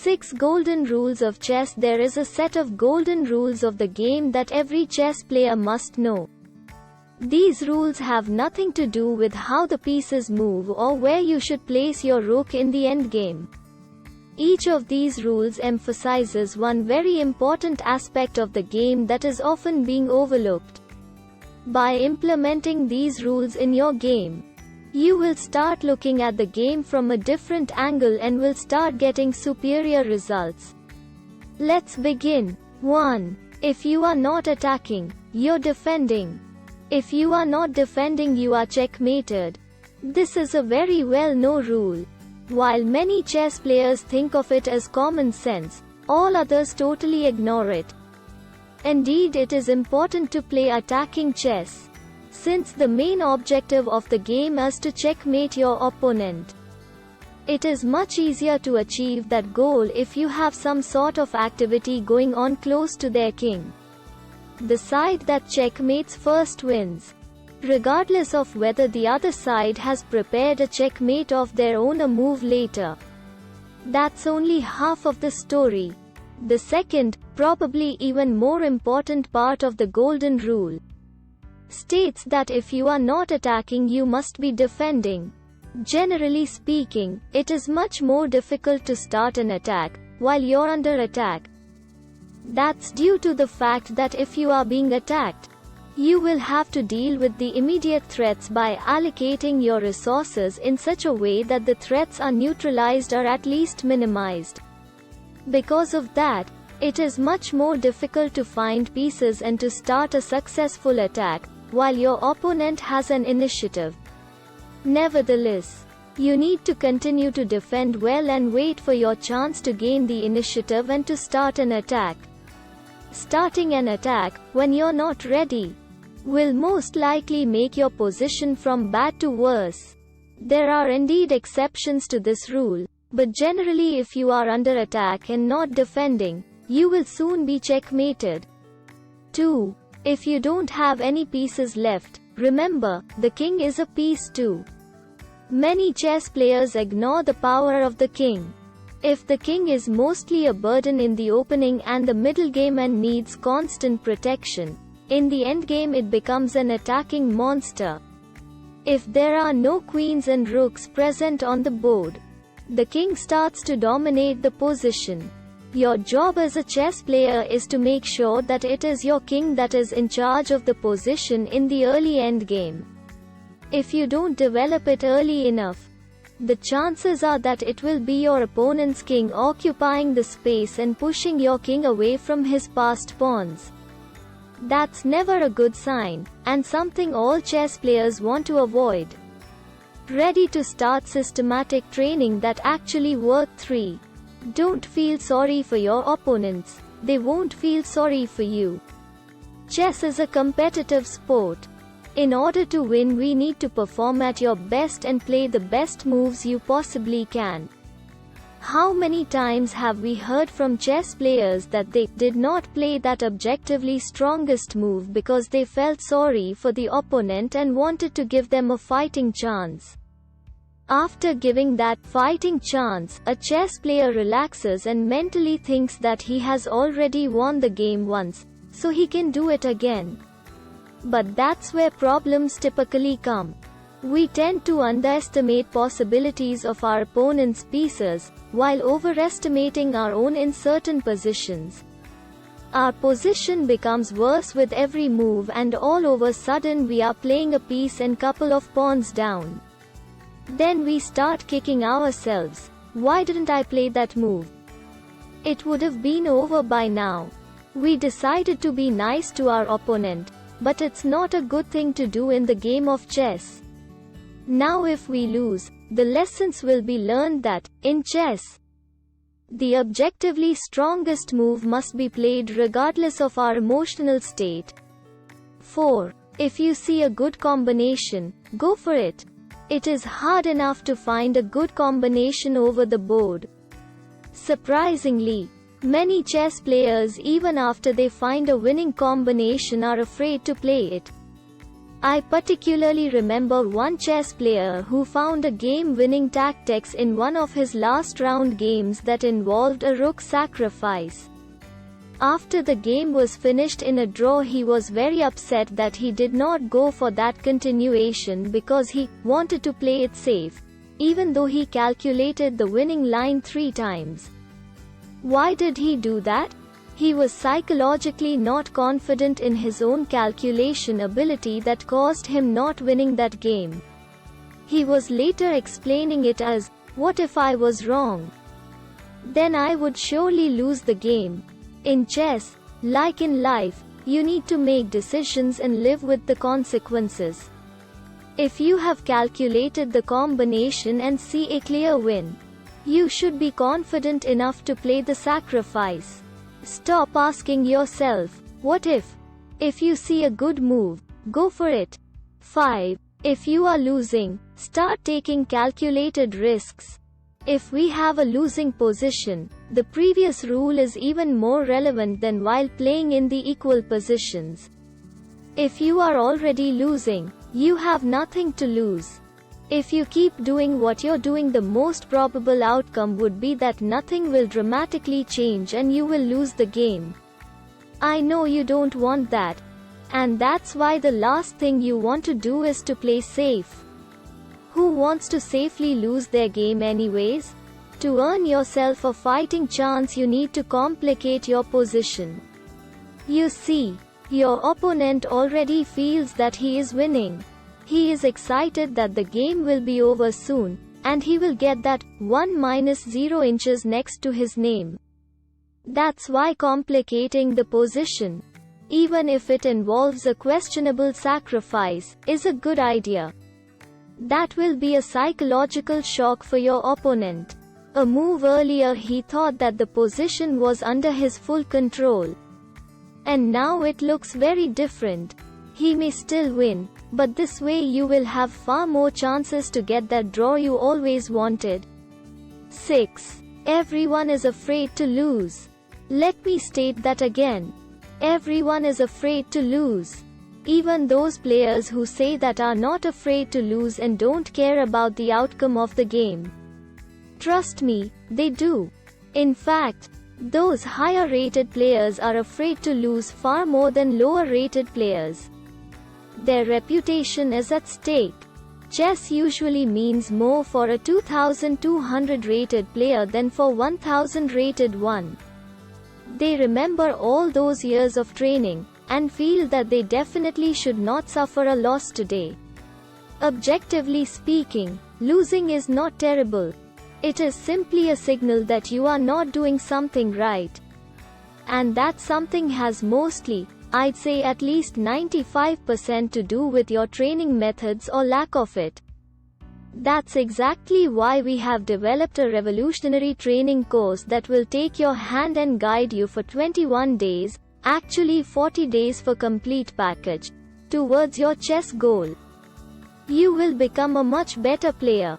6 Golden Rules of Chess. There is a set of golden rules of the game that every chess player must know. These rules have nothing to do with how the pieces move or where you should place your rook in the endgame. Each of these rules emphasizes one very important aspect of the game that is often being overlooked. By implementing these rules in your game, you will start looking at the game from a different angle and will start getting superior results. Let's begin. 1. If you are not attacking, you're defending. If you are not defending, you are checkmated. This is a very well-known rule. While many chess players think of it as common sense, all others totally ignore it. Indeed, it is important to play attacking chess, since the main objective of the game is to checkmate your opponent. It is much easier to achieve that goal if you have some sort of activity going on close to their king. The side that checkmates first wins, regardless of whether the other side has prepared a checkmate of their own a move later. That's only half of the story. The second, probably even more important part of the golden rule, states that if you are not attacking, you must be defending. Generally speaking, it is much more difficult to start an attack while you're under attack. That's due to the fact that if you are being attacked, you will have to deal with the immediate threats by allocating your resources in such a way that the threats are neutralized or at least minimized. Because of that, it is much more difficult to find pieces and to start a successful attack while your opponent has an initiative. Nevertheless, you need to continue to defend well and wait for your chance to gain the initiative and to start an attack. Starting an attack when you're not ready will most likely make your position from bad to worse. There are indeed exceptions to this rule, but generally if you are under attack and not defending, you will soon be checkmated. 2. If you don't have any pieces left, remember, the king is a piece too. Many chess players ignore the power of the king. If the king is mostly a burden in the opening and the middle game and needs constant protection, in the endgame it becomes an attacking monster. If there are no queens and rooks present on the board, the king starts to dominate the position. Your job as a chess player is to make sure that it is your king that is in charge of the position in the early endgame. If you don't develop it early enough, the chances are that it will be your opponent's king occupying the space and pushing your king away from his passed pawns. That's never a good sign, and something all chess players want to avoid. Ready to start systematic training that actually works. 3. Don't feel sorry for your opponents. They won't feel sorry for you. Chess is a competitive sport. In order to win, we need to perform at your best and play the best moves you possibly can. How many times have we heard from chess players that they did not play that objectively strongest move because they felt sorry for the opponent and wanted to give them a fighting chance? After giving that fighting chance, a chess player relaxes and mentally thinks that he has already won the game once, so he can do it again. But that's where problems typically come. We tend to underestimate possibilities of our opponent's pieces, while overestimating our own in certain positions. Our position becomes worse with every move and all of a sudden we are playing a piece and couple of pawns down. Then we start kicking ourselves. Why didn't I play that move? It would have been over by now. We decided to be nice to our opponent, but it's not a good thing to do in the game of chess. Now if we lose, the lessons will be learned that, in chess, the objectively strongest move must be played regardless of our emotional state. 4. If you see a good combination, go for it. It is hard enough to find a good combination over the board. Surprisingly, many chess players, even after they find a winning combination, are afraid to play it. I particularly remember one chess player who found a game-winning tactics in one of his last round games that involved a rook sacrifice. After the game was finished in a draw, he was very upset that he did not go for that continuation because he wanted to play it safe, even though he calculated the winning line 3 times. Why did he do that? He was psychologically not confident in his own calculation ability that caused him not winning that game. He was later explaining it as, "What if I was wrong? Then I would surely lose the game." In chess, like in life, you need to make decisions and live with the consequences. If you have calculated the combination and see a clear win, you should be confident enough to play the sacrifice. Stop asking yourself, "What if?" If you see a good move, go for it. 5. If you are losing, start taking calculated risks. If we have a losing position, the previous rule is even more relevant than while playing in the equal positions. If you are already losing, you have nothing to lose. If you keep doing what you're doing, the most probable outcome would be that nothing will dramatically change and you will lose the game. I know you don't want that. And that's why the last thing you want to do is to play safe. Who wants to safely lose their game anyways? To earn yourself a fighting chance, you need to complicate your position. You see, your opponent already feels that he is winning. He is excited that the game will be over soon, and he will get that 1-0 inches next to his name. That's why complicating the position, even if it involves a questionable sacrifice, is a good idea. That will be a psychological shock for your opponent. A move earlier, he thought that the position was under his full control. And now it looks very different. He may still win, but this way you will have far more chances to get that draw you always wanted. 6. Everyone is afraid to lose. Let me state that again. Everyone is afraid to lose. Even those players who say that are not afraid to lose and don't care about the outcome of the game. Trust me, they do. In fact, those higher rated players are afraid to lose far more than lower rated players. Their reputation is at stake. Chess usually means more for a 2200 rated player than for 1000 rated one. They remember all those years of training, and feel that they definitely should not suffer a loss today. Objectively speaking, losing is not terrible. It is simply a signal that you are not doing something right. And that something has mostly, I'd say at least 95% to do with your training methods or lack of it. That's exactly why we have developed a revolutionary training course that will take your hand and guide you for 21 days, actually 40 days for complete package, towards your chess goal. You will become a much better player.